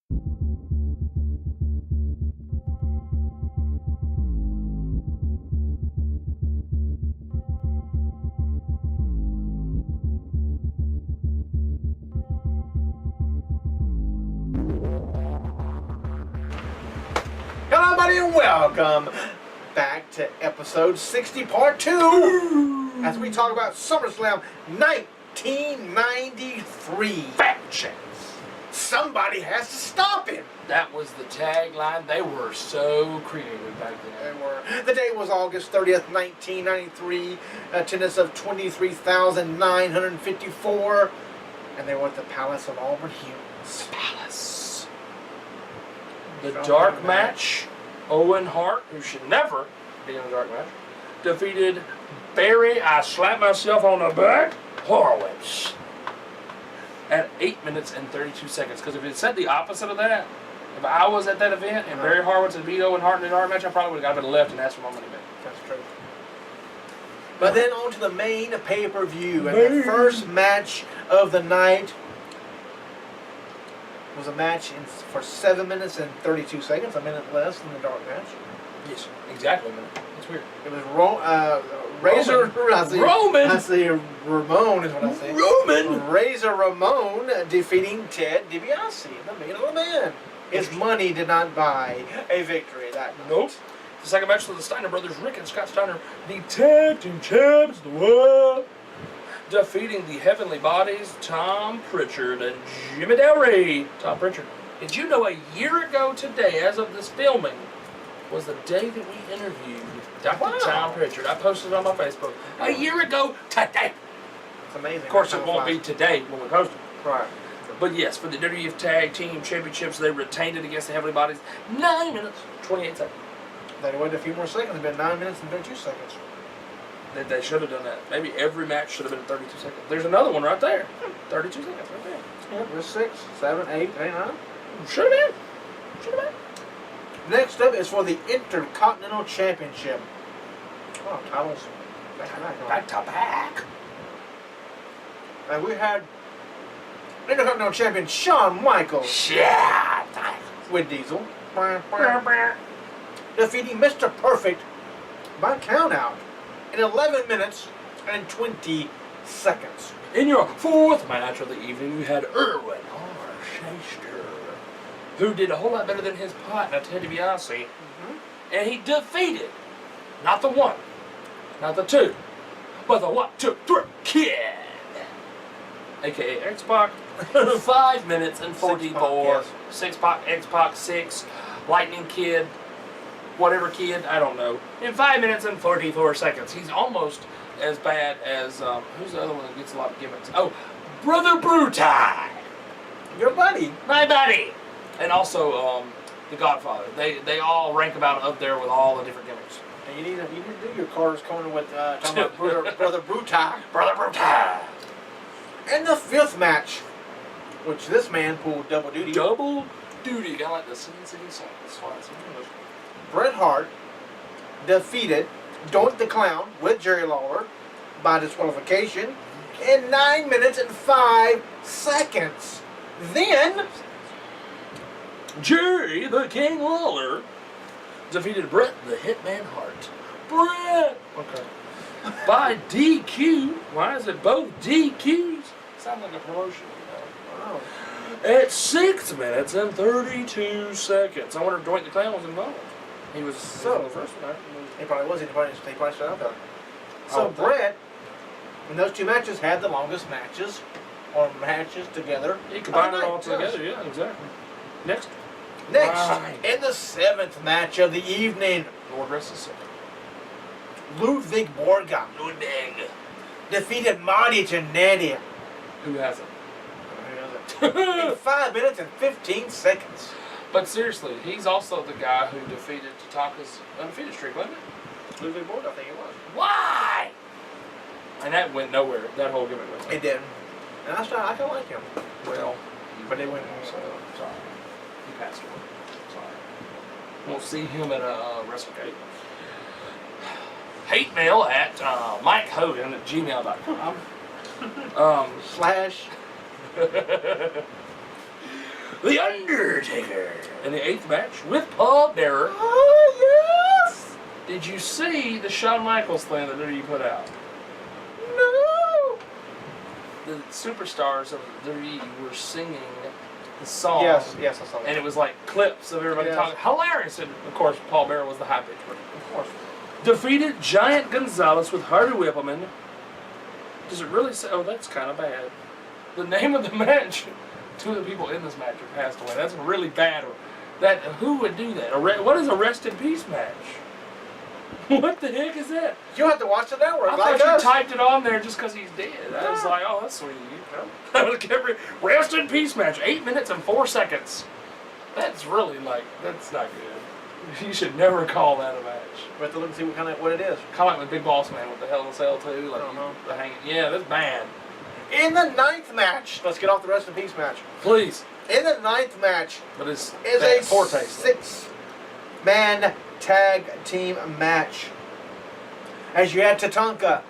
Hello, everybody, and welcome back to episode 60, part 2, as we talk about SummerSlam 1993. Fact checks. Somebody has to stop him. That was the tagline. They were so creative back then. They were. The day was August 30th, 1993. Attendance of 23,954. And they were at the Palace of Auburn Hills. Palace. The dark match, Owen Hart, who should never be in a dark match, defeated Barry, I slapped myself on the back, Horowitz. At 8 minutes and 32 seconds. Because if it said the opposite of that, if I was at that event and Barry Horowitz had beat Owen Hart in the dark match, I probably would have got up and left and asked for my money back. That's true. But then on to the main pay-per-view. And the first match of the night was a match for 7 minutes and 32 seconds, a minute less than the dark match. Yes, exactly a minute. That's weird. It was Razor Roman. I see Ramon is what I say. Roman. Razor Ramon defeating Ted DiBiase, the man of the man. His money did not buy a victory that night. Nope. The second match was the Steiner brothers, Rick and Scott Steiner, the tag team champs of the world, defeating the Heavenly Bodies, Tom Prichard and Jimmy Del Rey. Tom Prichard. Did you know a year ago today, as of this filming, was the day that we interviewed Dr. Tom Prichard? I posted it on my Facebook. A year ago today. It's amazing. Of course, it won't be today when we post it. Right. But yes, for the WWF Tag Team Championships, they retained it against the Heavenly Bodies. 9 minutes, 28 seconds. They waited a few more seconds. It's been 9 minutes and 32 seconds. They should have done that. Maybe every match should have been 32 seconds. There's another one right there. 32 seconds right there. Yeah, there's 6, 7, 8, 9. Should have been. Should have been. Next up is for the Intercontinental Championship. Oh, titles back to back. Back to back. And we had Intercontinental Champion Shawn Michaels Yeah. with Diesel defeating Mr. Perfect by countout in 11 minutes and 20 seconds. In your fourth match of the evening, we had Irwin R. Schyster, who did a whole lot better than his partner, Ted DiBiase. And he defeated, not the 1, not the 2, but the 1, 2, 3 Kid, a.k.a. X-Pac, 5 minutes and 44. 6-Pac, X-Pac, 6, Lightning Kid, whatever kid, I don't know. In 5 minutes and 44 seconds. He's almost as bad as, who's the other one that gets a lot of gimmicks? Oh, Brother Brutai. Your buddy. My buddy. And also, The Godfather. They all rank about up there with all the different gimmicks. And you need to do your Carter's Corner with talking about Brother Brutai. Brother Brutai. And the 5th match, which this man pulled double duty. Double duty. Kind of like the Sin City song. Bret Hart defeated Doink the Clown with Jerry Lawler by disqualification in 9 minutes and 5 seconds. Then Jerry the King Lawler defeated Bret the Hitman Hart. Bret! Okay. By DQ. Why is it both DQs? Sounds like a promotion. wow. At 6 minutes and 32 seconds. I wonder if Doink the Clown was involved. He was So the first one. He probably was. He probably shut up there. So Bret, in those 2 matches, had the longest matches or matches together. He combined it all together. Yeah, exactly. Next, Right. In the 7th match of the evening, Lord rest his soul. Ludvig Borga defeated Marty Jannetty Who hasn't? in 5 minutes and 15 seconds. But seriously, he's also the guy who defeated Tatanka's undefeated streak, wasn't it? Ludvig Borga, I think it was. Why? And that went nowhere. That whole gimmick went nowhere. It didn't. And I kind of like him. Well, But it went. so sorry. He passed away. Sorry. Won't see him at WrestleGate. Hate mail at Mike Hogan at gmail.com. Slash. The Undertaker. In the 8th match with Paul Bearer. Oh, yes! Did you see the Shawn Michaels thing that WWE put out? No! The superstars of WWE were singing the song. Yes, I saw that. And it was like clips of everybody talking. Hilarious. And of course, Paul Bearer was the high pitch one. Of course. Defeated Giant Gonzalez with Harvey Wippleman. Does it really say? Oh, that's kind of bad. The name of the match. 2 of the people in this match have passed away. That's really bad. Who would do that? What is a rest in peace match? What the heck is that? You have to watch the network. I thought you typed it on there just because he's dead. I was like, oh, that's sweet. Rest in peace match. 8 minutes and 4 seconds. That's really that's not good. You should never call that a match. We have to look and see what it is. Kind of like the Big Boss Man with the Hell in a Cell too. Like the hanging. Yeah, that's bad. In the 9th match, let's get off the rest in peace match. Please. In the 9th match, But it's is a foretaste. 6-man tag team match. As you had Tatanka.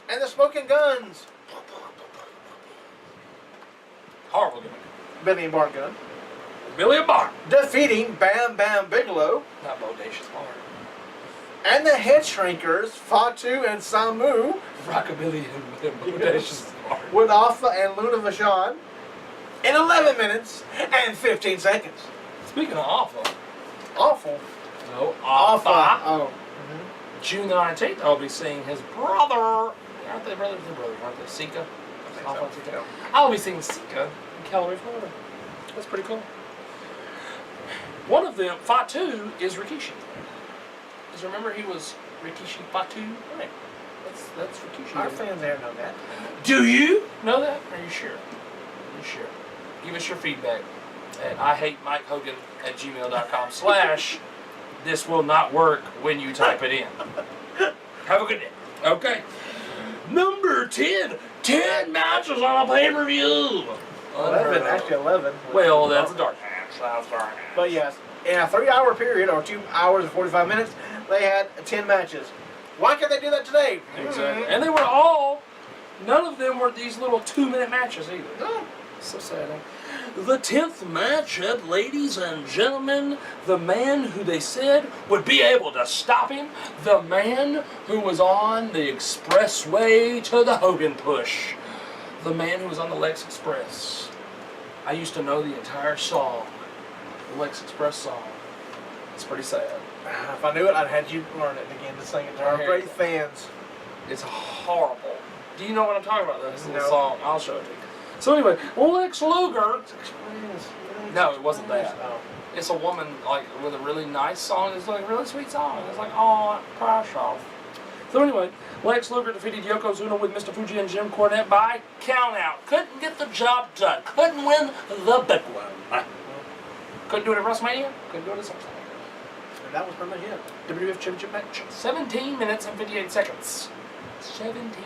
And the Smoking Guns. Horrible gimmick. Billy and Bart Gunn. Billy and Bart. Defeating Bam Bam Bigelow. Not Bodacious Bart. And the Headshrinkers, Fatu and Samu. Rockabilly and Bodacious Bart. With Alpha and Luna Vachon. In 11 minutes and 15 seconds. Speaking of awful. Awful. No, Alpha. Alpha. Oh. June the 19th, I'll be seeing his brother. Aren't they brothers? They're brothers, aren't they? Sika? Alpha and Sika. I'll be seeing Sika in Calgary, Florida. That's pretty cool. One of them, Fatu, is Rikishi. Because remember he was Rikishi Fatu? Right. That's Rikishi. Our fans there know that. Do you know that? Are you sure? Are you sure? Give us your feedback at IHateMikeHogan@gmail.com/ this will not work when you type it in. Have a good day. Okay. Number 10. 10 matches on a pay-per-view. 11, actually 11. Well, that's a dark match. That's dark match. But yes, in a 3-hour period, or 2 hours and 45 minutes, they had 10 matches. Why can't they do that today? Exactly. And they were all, none of them were these little 2-minute matches either. No. So sad. The 10th matchup, ladies and gentlemen, the man who they said would be able to stop him, the man who was on the expressway to the Hogan push, the man who was on the Lex Express. I used to know the entire song, the Lex Express song. It's pretty sad. If I knew it, I'd had you learn it again to sing it to our great fans. It's horrible. Do you know what I'm talking about, though? This little No. song. I'll show it to you. So anyway, Lex Luger. No, it wasn't that. Oh. It's a woman with a really nice song. It's like a really sweet song. It's like, oh, crash off. So anyway, Lex Luger defeated Yokozuna with Mr. Fuji and Jim Cornette by countout. Couldn't get the job done. Couldn't win the big one. Couldn't do it at WrestleMania. Couldn't do it at SummerSlam. And that was pretty much it. WWF Championship match. 17 minutes and 58 seconds. 17 minutes.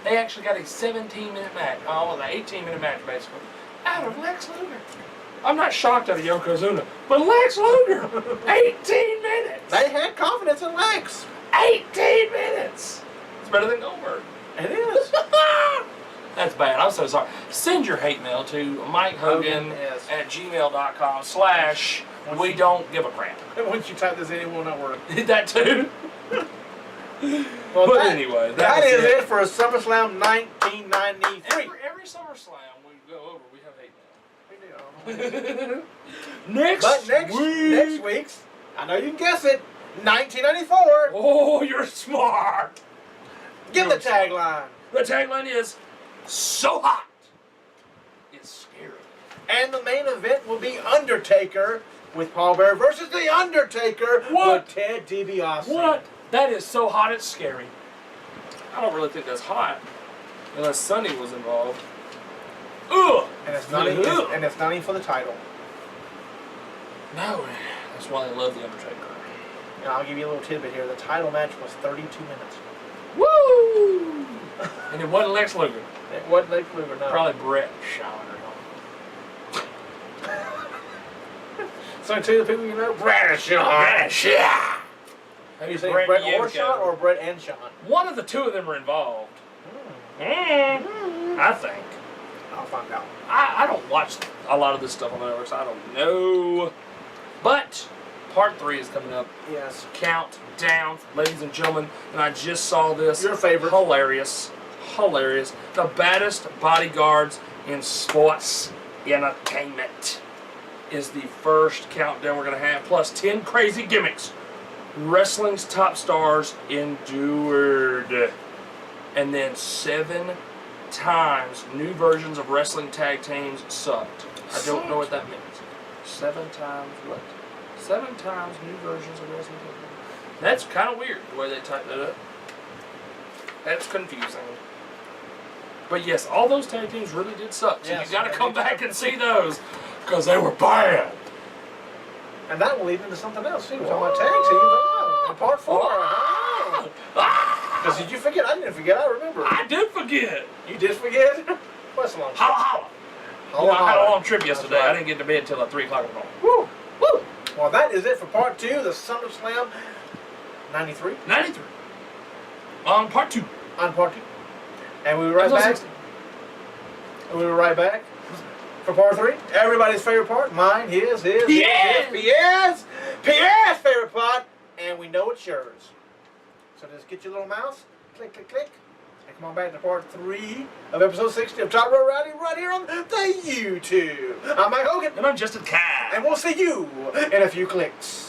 They actually got a 17-minute match. Oh, an 18-minute match, basically. Out of Lex Luger. I'm not shocked at a Yokozuna, but Lex Luger, 18 minutes. They had confidence in Lex. 18 minutes. It's better than Goldberg. It is. That's bad. I'm so sorry. Send your hate mail to MikeHogan@gmail.com/ we don't give a crap. And once you type this in, it will not work. Did that too? Well, but anyway, that is it it for SummerSlam 1993. Every SummerSlam we go over, we have hate We do. mail. Next week's, I know you can guess it, 1994. Oh, you're smart. Give the tagline. The tagline is, so hot, it's scary. And the main event will be Undertaker with Paul Bearer versus The Undertaker What? with Ted DiBiase. What? That is so hot, it's scary. I don't really think that's hot, unless Sonny was involved. Ugh! And it's not even, and it's not even for the title. No, that's why I love The Undertaker. And I'll give you a little tidbit here. The title match was 32 minutes. Woo! And it wasn't Lex Luger. It wasn't Lex Luger, no. Probably Bret Shawn or So two of the people you know, Bret and Shawn. How do you say Bret or Shawn or Bret and Shawn? One of the two of them are involved. I think. I'll find out. I don't watch a lot of this stuff on the network, so I don't know. But part 3 is coming up. Yes. Countdown, ladies and gentlemen. And I just saw this. Your favorite. Hilarious. Hilarious. The baddest bodyguards in sports entertainment is the first countdown we're going to have, plus 10 crazy gimmicks wrestling's top stars endured. And then 7 times new versions of wrestling tag teams sucked. I don't know what that means. 7 times what? 7 times new versions of wrestling tag teams. That's kind of weird the way they typed that up. That's confusing. But yes, all those tag teams really did suck. So Yes, you got to they come did. back and see those because they were bad. And that will lead into something else too. We're talking about tag teams. In part 4. Because did you forget? I didn't forget. I remember. I did forget. You did forget? What's long? Holla, holla. You know, I had a long trip yesterday. Right. I didn't get to bed until 3 o'clock in the morning. Woo! Woo! Well, that is it for part 2, the SummerSlam 93. 93. On part 2. On part 2. And we were right back. And we were right back for part 3. Everybody's favorite part. Mine, his, Pierre's favorite part. And we know it's yours. So just get your little mouse, click, click, click, and come on back to part 3 of episode 60 of Top Row Rowdy right here on the YouTube. I'm Mike Hogan. And I'm Justin Kai. And we'll see you in a few clicks.